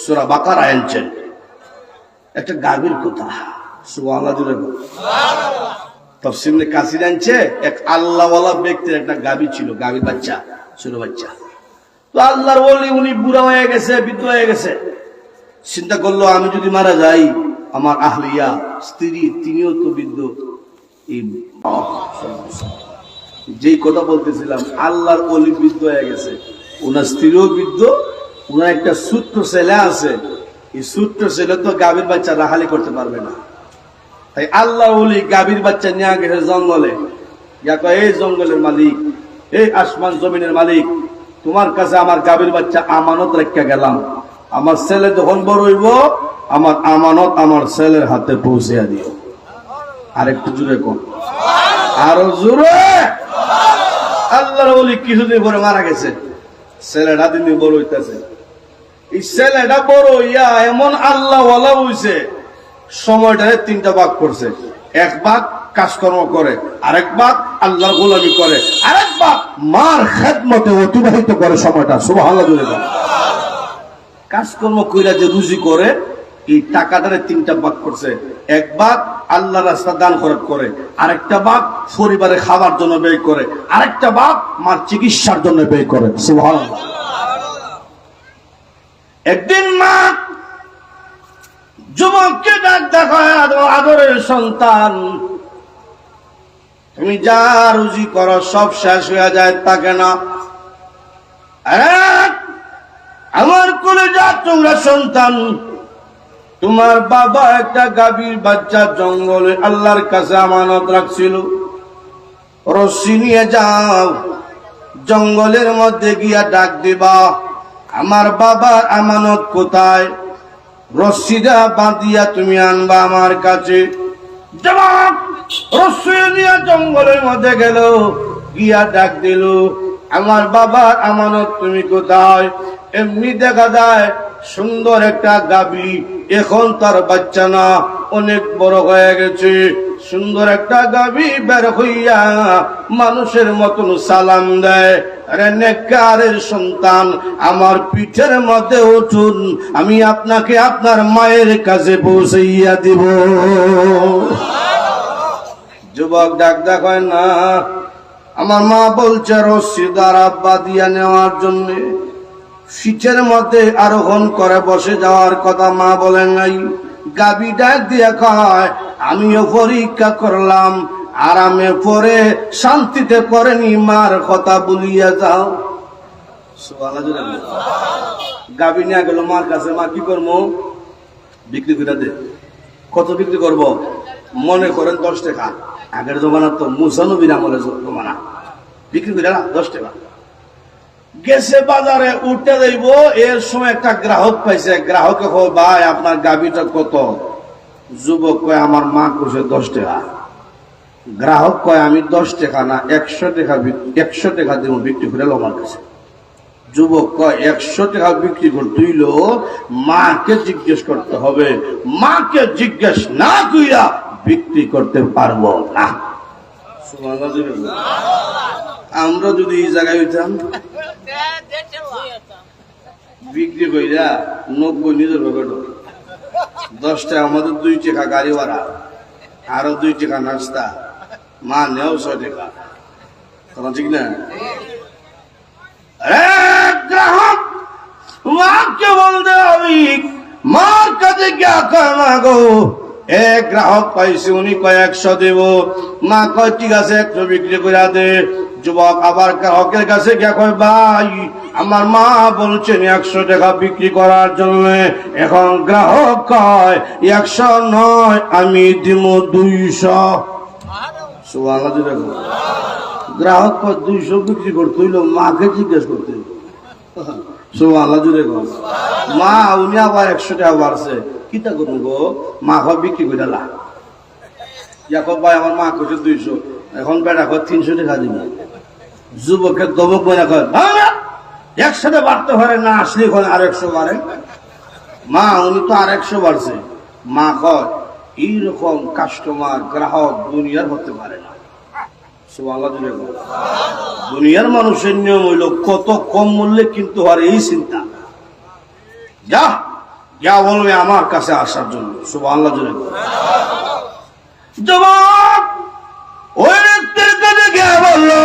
সূরা বাকারা আনছেন একটা গাভীর কথা। সুবহানাল্লাহ জুড়ে সুবহানাল্লাহ। তাফসীরে কাসির আনছে এক আল্লাহওয়ালা ব্যক্তির একটা গাভী ছিল, গাভীর বাচ্চা, ছোট বাচ্চা। তো আল্লাহর ওলি উনি বুড়া হয়ে গেছে, বৃদ্ধ হয়ে গেছে। চিন্তা করলো আমি যদি মারা যাই আমার আহলিয়া স্ত্রী তিনিও তো বৃদ্ধ। যেই কথা বলতেছিলাম আল্লাহর ওলি বৃদ্ধ হয়ে গেছে, ওনার স্ত্রীও বৃদ্ধ, ওনার একটা ছোট্ট ছেলে আছে। এই ছোট্ট ছেলে তো গাভীর বাচ্চা রাখালি করতে পারবে না। তাই আল্লাহ ওলি গাভীর বাচ্চা নিয়ে গেছে জঙ্গলে। এই জঙ্গলের মালিক, এই আসমান জমিনের মালিক, তোমার কাছে আমার গাভীর বাচ্চা আমানত রেখে গেলাম। আমার ছেলে যখন বড় হইব আমার আমানত আমার ছেলের হাতে পৌঁছে দিও। আরেকটু জোরে কোন, আরো জোরে। আল্লাহর ওলি কিছুদিন পরে মারা গেছে, ছেলেটা দিন বড় হইতেছে। এই ছেলেটা বড় হইয়া এমন আল্লাহ ওয়ালা হইছে, সময়টারে তিনটা ভাগ করছে। এক ভাগ কাজকর্ম করে, আরেক ভাগ আল্লাহর গোলামি করে, আরেক ভাগ মার খেদমতে অতিবাহিত করে সময়টা। সুবহানাল্লাহ। কাজকর্ম কইরা যে রুজি করে এই টাকাটারে তিনটা ভাগ করছে। এক ভাগ আল্লাহর রাস্তা দান খরচ করে, আরেকটা ভাগ পরিবারে খাবার জন্য ব্যয় করে, আরেকটা ভাগ মার চিকিৎসার জন্য ব্যয় করে। সুবহানাল্লাহ। একদিন মা যুবককে ডাক দেখায়, আদরের সন্তান তুমি যা রুজি করো সব শেষ হয়ে যায়, তাকে না। আমার কলেজা তোমরা সন্তান, তোমার বাবা একটা গাভীর বাচ্চা জঙ্গলে আল্লাহর কাছে আমানত রাখছিল। রশ্মি নিয়ে যাও, জঙ্গলের মধ্যে গিয়া ডাক দিবা আমার বাবার আমানত কোথায়। রশ্মিটা বাঁধিয়া তুমি আনবা আমার কাছে। জবাব রশ্মি নিয়ে জঙ্গলের মধ্যে গেল, গিয়া ডাক দিল আমার বাবার আমানত তুমি কোথায়। এমনি দেখা যায় সুন্দর একটা গাভী, এখন তার বাচ্চা না, অনেক বড় হয়ে গেছে। সুন্দর একটা গাভী বের হইয়া মানুষের মতন সালাম দেয়, আরে নেককারের সন্তান আমার পিঠের মধ্যে উঠুন, আমি আপনাকে আপনার মায়ের কাছে পৌঁছাইয়া দিব। যুবক ডাক দেখায় না, আমার মা বলছে রশ্মি দ্বারা বাঁধিয়া নেওয়ার জন্য শীতের মধ্যে আরোহণ করে বসে যাওয়ার কথা মা বলেন নাই। গাভী ডাক দিয়ে কয় আমিও পরীক্ষা করলাম, আরামে পরে শান্তিতে পড়েনি, মার কথা বলিয়া যাও। গাভী নিয়ে গেল মার কাছে, মা কি করবো? বিক্রি করে দে। কত বিক্রি করব? মনে করেন 10 টাকা। আগের জমানা তো মুসা নবীর আমলের জমানা, বিক্রি করে 10 টাকা। গেছে বাজারে উঠতে দেব, এর সময় একটা গ্রাহক পাইছে। গ্রাহকে কয় ভাই আপনার গাভীটা কত? যুবক কয় আমার মা কইছে 10 টাকা। গ্রাহক কয় আমি 10 টাকা না 100 টাকা দেব, বিক্রি করে আমার কাছে। যুবক কয় 100 টাকা বিক্রি করতে হইল মাকে জিজ্ঞেস করতে হবে, মাকে জিজ্ঞেস না কইরা বিক্রি করতে পারবো না। আমরা যদি এই জায়গায় হইতাম বিক্রি কইরা 90 নিজের পকেট, 10 টাকা আমাদের 2 টাকা গাড়ি ভাড়া, আরো 2 টাকা নাস্তা, মা নেও 6 টাকা। কথা ঠিক না? গ্রাহক মাকে বলতে আমি মার কাছে গিয়া কয় মা গো, এক গ্রাহক পাইছে, উনি কয় 100 দেব। মা কয় ঠিক আছে 100 বিক্রি করে দে। যুবক আবার গ্রাহকের কাছে গিয়া কয় ভাই আমার মা বলছেন 100 টাকা বিক্রি করার জন্য। এখন গ্রাহক কয় 100 নয়, আমি দিব 200। সুবহানাল্লাহ। গ্রাহক কয় 200 বিক্রি করতে হইল মাকে জিজ্ঞেস করতে। সুবহানাল্লাহ। মা উনি আবার 100 টাকা বাড়ছে, কিতা করবো গো? মা হয় বিক্রি করে লা। ভাই আমার মা কইছে 200, এখন বেটা কয় 300 টাকা দিব। যুবকের দমক মনে কয় 100 বাড়তে পারে না, আসলে এখন আর 100 বাড়ে। মা উনি তো আর 100 বাড়ছে। মা কয় এইরকম কাস্টমার গ্রাহক দুনিয়ার হতে পারে না। দুনিয়ার মানুষের নিয়ম হইল কত কম মূল্যে কিন্তু আর এই চিন্তা। যা যা বলবে আমার কাছে আসার জন্য। সুবহানাল্লাহ জোরে যুবক ওই ব্যক্তির কাছে গিয়ে বললো,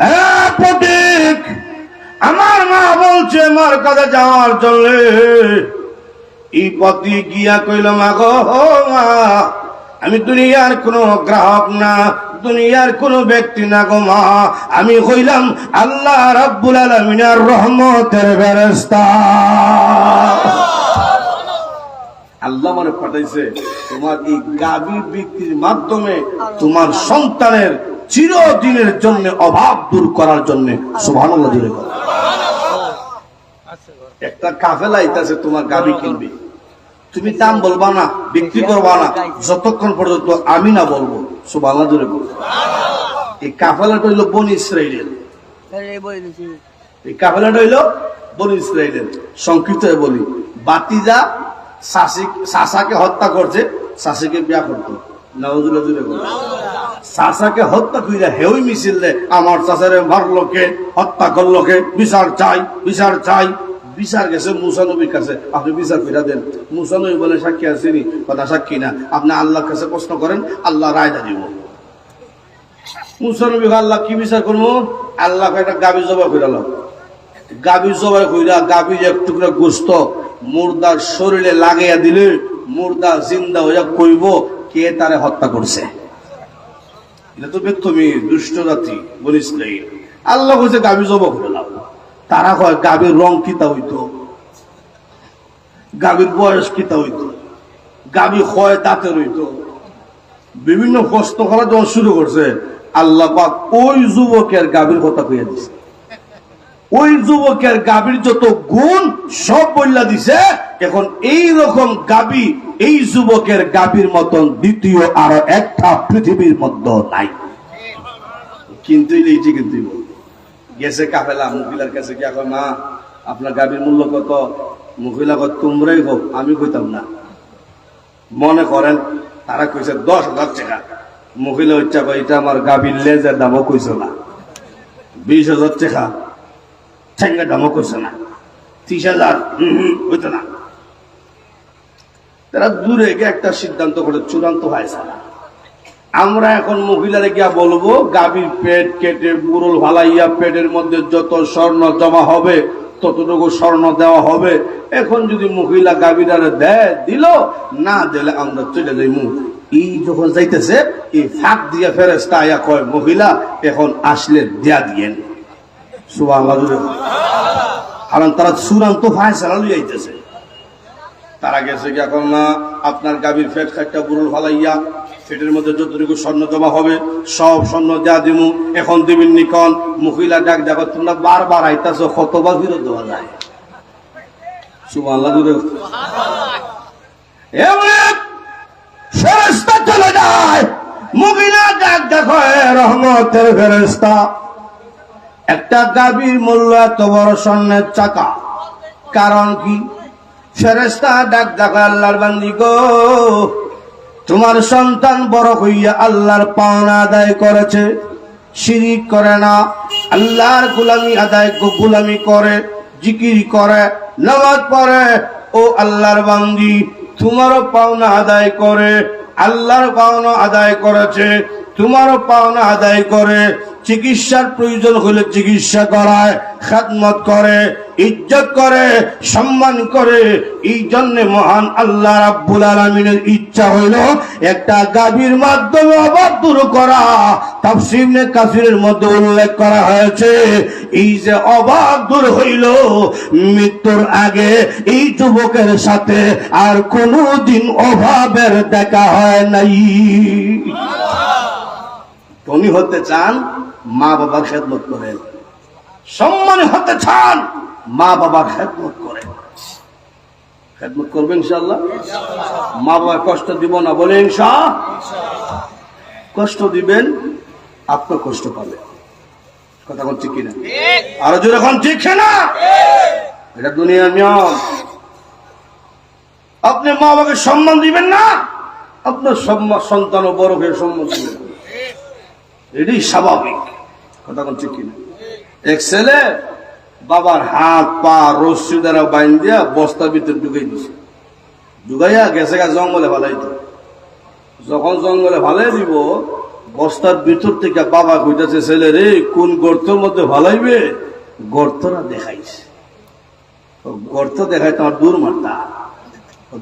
হ্যাঁ ফটিক, আমার মা বলছে আমার কাছে যাওয়ার জন্য। এই পথে গিয়া কইল, মা গো মা, আমি দুনিয়ার কোনো গ্রাহক না, দুনিয়ার কোন ব্যক্তি না গো মা, আমি হইলাম আল্লাহ রাব্বুল আলামিনের রহমতের ফেরেশতা। আল্লাহ মানে পাঠাইছে তোমার এই গাভী বিক্রির মাধ্যমে তোমার সন্তানের চিরদিনের জন্য অভাব দূর করার জন্য। সুবহানাল্লাহ জোরে বলো। একটা কাফেলা আইতাছে তোমার গাভী কিনবে, তুমি দাম বলবা না, বিক্রি করবা না যতক্ষণ পর্যন্ত আমি না বলবো। সুবহানাল্লাহ জোরে বলো। এই কাফেলাটা হইল বনি ইসরাইলের, এই কাফেলাটা হইল বনি ইসরাইলের। সংক্ষিপ্ত বলি, বাতিজা চাচাকে হত্যা করছে, চাচিকে বিয়া করতো। নাউজুবিল্লাহ জোরে বলো। চাচাকে হত্যা কইরা হেউই মিছিল দে, আমার চাচারে মারলো কে, হত্যা করলো কে, বিচার চাই, বিচার চাই। বিচার গেছে মুসা নবীর কাছে, আপনি বিচার করে দেন। মুসা নবী বলে, সাক্ষী আসেনি, কথা সাক্ষী না, আপনি আল্লাহর কাছে প্রশ্ন করেন, আল্লাহ রায় দিব। মুসা নবী আল্লাহ কি বিচার করবো? আল্লাহ একটা গাভী জবাই কইরালাম, গাভী জবাই কইরা গাভীর এক টুকরা গোস্ত মুর্দার শরীরে লাগাইয়া দিলে মুর্দা জিন্দা হইয়া কইব কে তারে হত্যা করছে। এটা তো বেতমি দুষ্ট জাতি বলিস নাই। আল্লাহ কইছে গাভী জবাই কইরালাম। তারা কয় গাভীর রং কিতা হইতো, গাভীর বয়স কিতা হইতো, গাভী ক্ষয় দাঁতের হইতো, বিভিন্ন প্রশ্ন করা যখন শুরু করছে, আল্লাহ পাক ওই যুবকের গাভীর কথা কইয়া দিছে। ওই যুবকের গাভীর যত গুণ সব বইলা দিছে। এখন এই রকম গাভী এই যুবকের গাভীর মতন দ্বিতীয় আরো একটা পৃথিবীর মধ্যে নাই। কিন্তু গেছে কাফেলা মহিলার কাছে গিয়া কয়, মা আপনার গাভীর মূল্য কত? মহিলা কয়, তোমরাই হোক, আমি কইতাম না। মনে করেন তারা কইছে 10,000 টাকা। মহিলা হচ্ছে কয়, এটা আমার গাভীর লেজের দামও কইছ না। 20,000 টাকা ঠেঙ্গা দামও কইছ না। 30,000 হইতো না। তারা দূরে গিয়ে একটা সিদ্ধান্ত করে চূড়ান্ত হয়েছে না। আমরা এখন মহিলারে গিয়া বলবো, গাভীর পেট কেটে বুড়োল ভালাইয়া পেটের মধ্যে যত স্বর্ণ জমা হবে ততটুকু স্বর্ণ দেওয়া হবে। এখন যদি মহিলা গাভীরারে দেয় দিল, না দিলে আমরা চলে যাইমু। এই যখন যাইতেছে এই ফাঁক দিয়া ফেরেশতা আয়া কয়, মহিলা এখন আসলে দেয়া দিয়েন। সুবহানাল্লাহ। কারণ তারা চূড়ান্ত ফায়সালা লইয়া আইতেছে। তারা গেছে কি এখন, না আপনার গাভীর পেট কাটটা বুড়োল ভালাইয়া পেটের মধ্যে যতটুকু স্বর্ণ জমা হবে সব স্বর্ণ যা দিমু। এখন দিবেন নিকন। মহিলা ডাক দেখো, তোমরা বারবার আইতাছো, কতবার ফিরত দেওয়া যায়? সুবহানাল্লাহ। ফেরেশতা চলে যায়। মহিলা ডাক দেখো, রহমতের ফেরেশতা। একটা গাভীর মূল্য এত বড় স্বর্ণের চাকা, কারণ কি? ফেরেশতা ডাক দেখো, আল্লাহর বান্দী গো, তোমার সন্তান বড় হইয়া আল্লাহর পাওনা আদায় করেছে, শিরিক করে না, আল্লাহর গোলামি করে, জিকির করে, নামাজ পড়ে। ও আল্লাহর বান্দী, তোমারও পাওনা আদায় করে, আল্লাহর পাওনা আদায় করেছে, তোমারও পাওনা আদায় করে, চিকিৎসার প্রয়োজন হলে চিকিৎসা করায়, খেদমত করে, ইজ্জত করে, সম্মান করে। এই জন্য মহান আল্লাহ রাব্বুল আলামিনের ইচ্ছা হইল একটা গাভীর মাধ্যমে অভাব দূর করা। তাফসীর ইবনে কাসিরের মধ্যে উল্লেখ করা হয়েছে, এই যে অভাব দূর হইল, মৃত্যুর আগে এই যুবকের সাথে আর কোনোদিন অভাবের দেখা হয় নাই। ধনী হতে চান, মা বাবার খেদমত করেন। সম্মানী হতে চান, মা বাবার খেদমত করেন। খেদমত করবেন ইনশাআল্লাহ। মা বাবা কষ্ট দিব না বলে ইনশাআল্লাহ। কষ্ট দিবেন, আপনি কষ্ট পাবেন। কথা বলছি কিনা? আরো জোরে এখন ঠিক না? এটা দুনিয়ার নিয়ম। আপনি মা বাবাকে সম্মান দিবেন না, আপনার সন্তান ও বড় হয়ে সম্মান দিবেন। এটাই স্বাভাবিক। কথা বলছি কিনা? এক ছেলে বাবার হাত পা রশ্মি দ্বারা বাইন্দিয়া বস্তার ভিতরে ঢুকে দিছে। যুগাইয়া গেছে গা জঙ্গলে ফালাইতো। যখন জঙ্গলে ফালাই দিব, বস্তার ভিতর থেকে বাবা কইতাছে, ছেলে রে কোন গর্তের মধ্যে ফালাইবে, গর্তটা দেখাইছে। গর্ত দেখাই তোমার দূর মারতা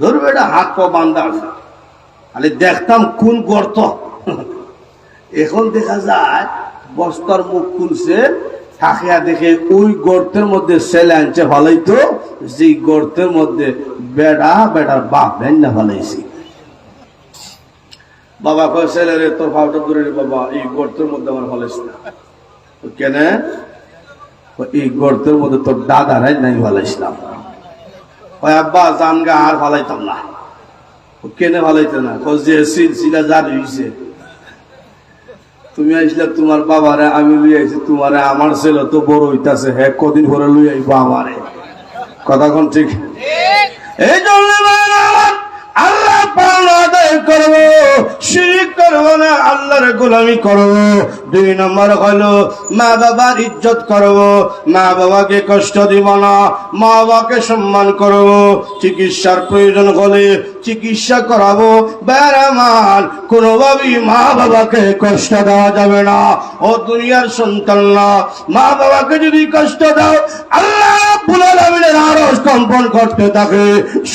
ধরবে, এটা হাত পা বান্ধা আছে, খালি দেখতাম কোন গর্ত। এখন দেখা যায় বস্তার মুখ খুলছে, থাকিয়া দেখে ওই গর্তের মধ্যে ছেলে আনছে ফালাইতো, যে গর্তের মধ্যে বেটার বাপ ভেন্না ফালাইছি। বাবা কয়, ছেলে রে তোর ভাবটা দূরে রে বাবা, এই গর্তের মধ্যে আমার ফালাইছ না। কেন? এই গর্তের মধ্যে তোর দাদারাই নাই ফালাইছিলাম। আব্বা জানগা আর ফালাইতাম না। কেনে ফালাইতে না? যে সিলসিলা জারি হইছে, তুমি আইসলে তোমার বাবারে আমি লুই আইছি, তোমারে আমার ছেলে তো বড় হইতাছে, হ্যাঁ কদিন পরে লুই আইব আমারে। কথা কোন ঠিক? এই জন্য আল্লাহ পাওনা আদায় করবো, শিরক করবো না, আল্লাহর গোলামি করবো। 2 নম্বর হলো মা বাবার ইজ্জত করবো, মা বাবাকে কষ্ট দিব না, মা বাবাকে সম্মান করবো। চিকিৎসার প্রয়োজন হলে চিকিৎসা করাবো। বেরামান কোনোভাবেই মা বাবাকে কষ্ট দেওয়া যাবে না। ও দুনিয়ার সন্তান না, মা বাবাকে যদি কষ্ট দাও, আল্লাহ রাব্বুল আলামিনের আরশ কম্পন করতে থাকে।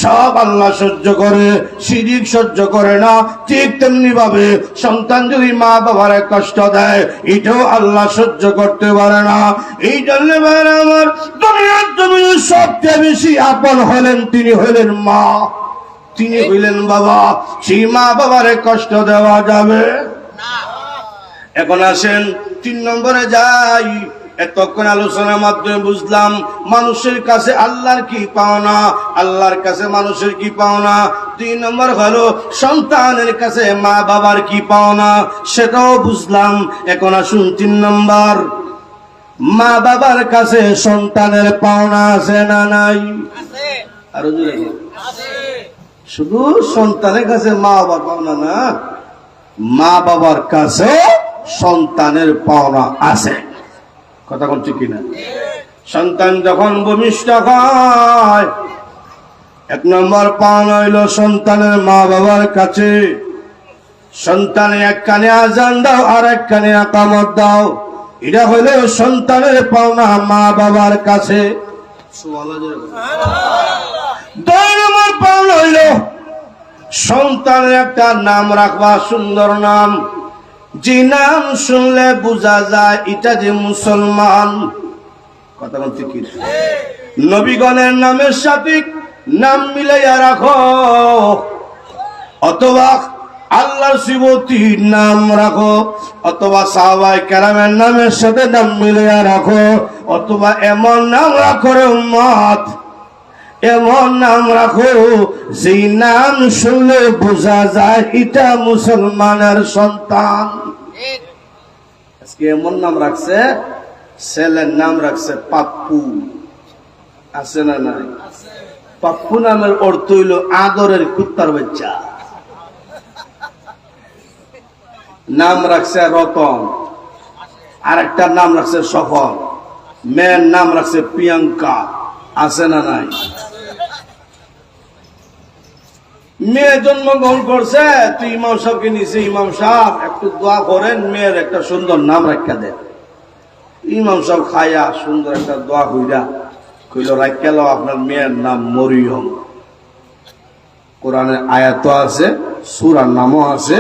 সব আল্লাহ সহ্য করে, শিরক সহ্য করে না। ঠিক তেমনি ভাবে সন্তান যদি মা বাবার কষ্ট দেয়, এটাও আল্লাহ সহ্য করতে পারে না। এই জন্য আমার দুনিয়ার জমিনে সবচেয়ে বেশি আপন হলেন তিনি হলেন মা, তিনি হইলেন বাবা। সেই মা বাবারে কষ্ট দেওয়া যাবে না। এখন আসেন 3 নম্বরে যাই। এতক্ষণ আলোচনার মাধ্যমে বুঝলাম মানুষের কাছে আল্লাহর কি পাওনা, আল্লাহর কাছে মানুষের কি পাওনা। 2 নম্বর হলো সন্তানের কাছে মা বাবার কি পাওনা, সেটাও বুঝলাম। এখন আসুন 3 নম্বর, মা বাবার কাছে সন্তানের পাওনা আছে না নাই? আরো জোরে আছে। শুধু সন্তানের কাছে মা বাবার পাওনা না, মা বাবার কাছে সন্তানের পাওনা আছে। কথা কোন ঠিক কিনা? সন্তান যখন ভূমিষ্ঠ হয়, 1 নম্বর পাওনা হইল সন্তানের মা বাবার কাছে। সন্তানের এক কানে আজান দাও আর এক কানে ইকামত দাও, এটা হইল সন্তানের পাওনা মা বাবার কাছে। সুবহানাল্লাহ। 2 নম্বর পাওনা হইল সন্তানের একটা নাম রাখবা, সুন্দর নাম, যে নাম শুনলে বোঝা যায় এটা যে মুসলমান। কথা বলতে কি? নবীগণের নামের সাথে নাম মিলাইয়া রাখো, অথবা আল্লাহর সিফতির নাম রাখো, অথবা সাহাবায়ে কেরামের নামের সাথে নাম মিলাইয়া রাখো, অথবা এমন নাম রাখো রে উম্মত, এমন নাম রাখো যে নাম শুনলে বোঝা যায় এটা মুসলমানের সন্তান। আজকে এমন নাম রাখছে, ছেলের নাম রাখছে পাপ্পু, আছে না নাই? পাপ্পু নামের অর্থ হইল আদরের কুত্তার বাচ্চা। নাম রাখছে রতন, আর একটা নাম রাখছে সফল, মেয়ের নাম রাখছে প্রিয়াঙ্কা, আছে না নাই? মেয়ে জন্মগ্রহণ করছে, তুই ইমাম সাহেবকে নিছে, ইমাম সাহেব একটু দোয়া করেন, মেয়ের একটা সুন্দর নাম রাখা দেন। ইমাম সাহেব খাইয়া সুন্দর একটা দোয়া কইরা কইল, রাখল আপনার মেয়ের নাম মরিয়ম। কোরআনের আয়াত আছে, সূরার নামও আছে।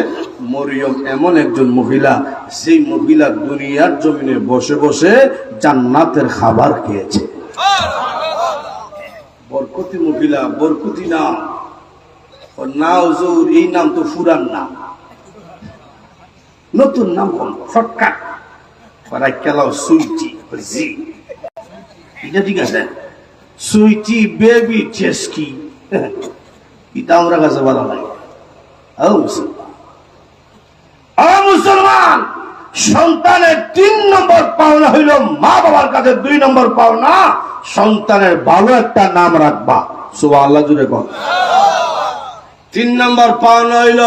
মরিয়ম এমন একজন মহিলা, সেই মহিলা দুনিয়ার জমিনে বসে বসে জান্নাতের খাবার খেয়েছে। বরকতি মহিলা, বরকতি নাম না হুজুর, এই নাম তো ফুরান নাম, নতুন নাম কোন শর্টকাট রাখলাও সুইটি। জি, এটা ঠিক আছে, সুইটি বেবি চেস্কি, এটা আমরা কাছে ভালো লাগে। মুসলমান সন্তানের 3 নম্বর পাওনা হইল মা বাবার কাছে। 2 নম্বর পাওনা সন্তানের ভালো একটা নাম রাখবা। সুবহানাল্লাহ জুড়ে কর। 3 নম্বর পাওনা হইল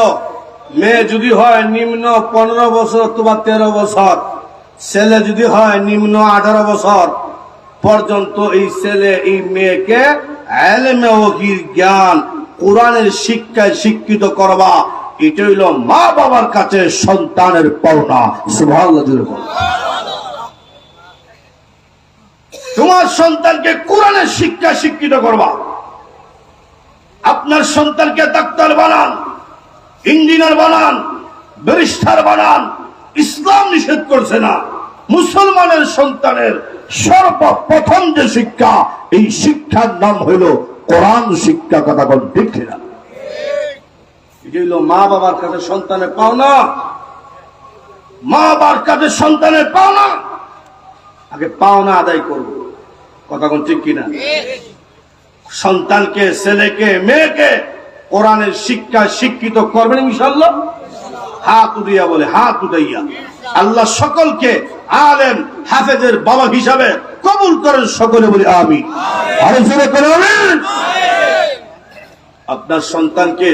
মেয়ে যদি হয় নিম্ন 15 বছর অথবা 13 বছর, ছেলে যদি হয় নিম্ন 18 বছর পর্যন্ত, এই ছেলে এই মেয়েকে ইলমে ওহির জ্ঞান কোরআনের শিক্ষায় শিক্ষিত করবা, এটা হইল মা বাবার কাছে সন্তানের পাওনা। সুবহানাল্লাহ জোরে বলো। তোমার সন্তানকে কোরআনের শিক্ষা শিক্ষিত করবা। আপনার সন্তানকে ডাক্তার বানান, ইঞ্জিনিয়ার বানান, ব্যারিস্টার বানান, ইসলাম নিষেধ করছে না। মুসলমানের সন্তানের সর্বপ্রথম যে শিক্ষা, এই শিক্ষার নাম হইল কোরআন শিক্ষা। কথা বল ঠিক না? এটা হইল মা বাবার কাছে সন্তানের পাওনা। মা বাবার কাছে সন্তানের পাওনা, আগে পাওনা আদায় করব। কথা কোন ঠিক কিনা? সন্তানকে, ছেলেকে, মেয়েকে কোরআনের শিক্ষা শিক্ষিত করবেন ইনশাআল্লাহ। হাত উঠিয়া বলে, হাত উঠাইয়া। আল্লাহ সকলকে আলেম হাফেজের বাবা হিসাবে কবুল করেন, সকলে বলি আমিন। আরো জোরে করে আমিন। আপনার সন্তানকে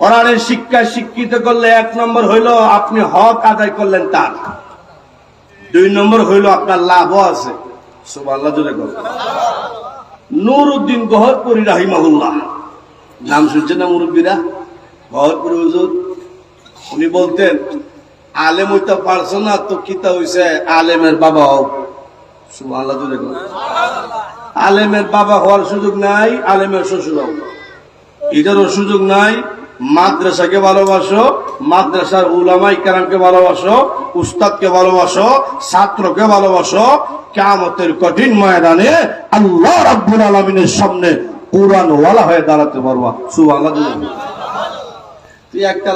কোরআনের শিক্ষা শিক্ষিত করলে 1 নম্বর হইল আপনি হক আদায় করলেন তার, 2 নম্বর হইল আপনার লাভও আছে। সুবহানাল্লাহ জোরে বলেন। নুরউদ্দিন গহরপুরী রাহিমাহুল্লাহ, নাম শুনছেন না মুরব্বীরা? গহরপুরী হুজুর, উনি বলতেন আলেম হইতে পারছো না তো কিতা হইছে, আলেমের বাবা হও। সুবহানাল্লাহ জোরে বলেন। আলেমের বাবা হওয়ার সুযোগ নাই, আলেমের শ্বশুর হও, এটারও সুযোগ নাই। মাদ্রাসাকে ভালোবাসো, মাদ্রাসার উলামায়ে কেরামকে ভালোবাসো, উস্তাদকে ভালোবাসো, ছাত্রকে ভালোবাসো। কিয়ামতের কঠিন ময়দানে আল্লাহ রাব্বুল আলামিনের সামনে কোরআন ওয়ালা হয়ে দাঁড়াতে পারবা। সুবহানাল্লাহ। তুই একটা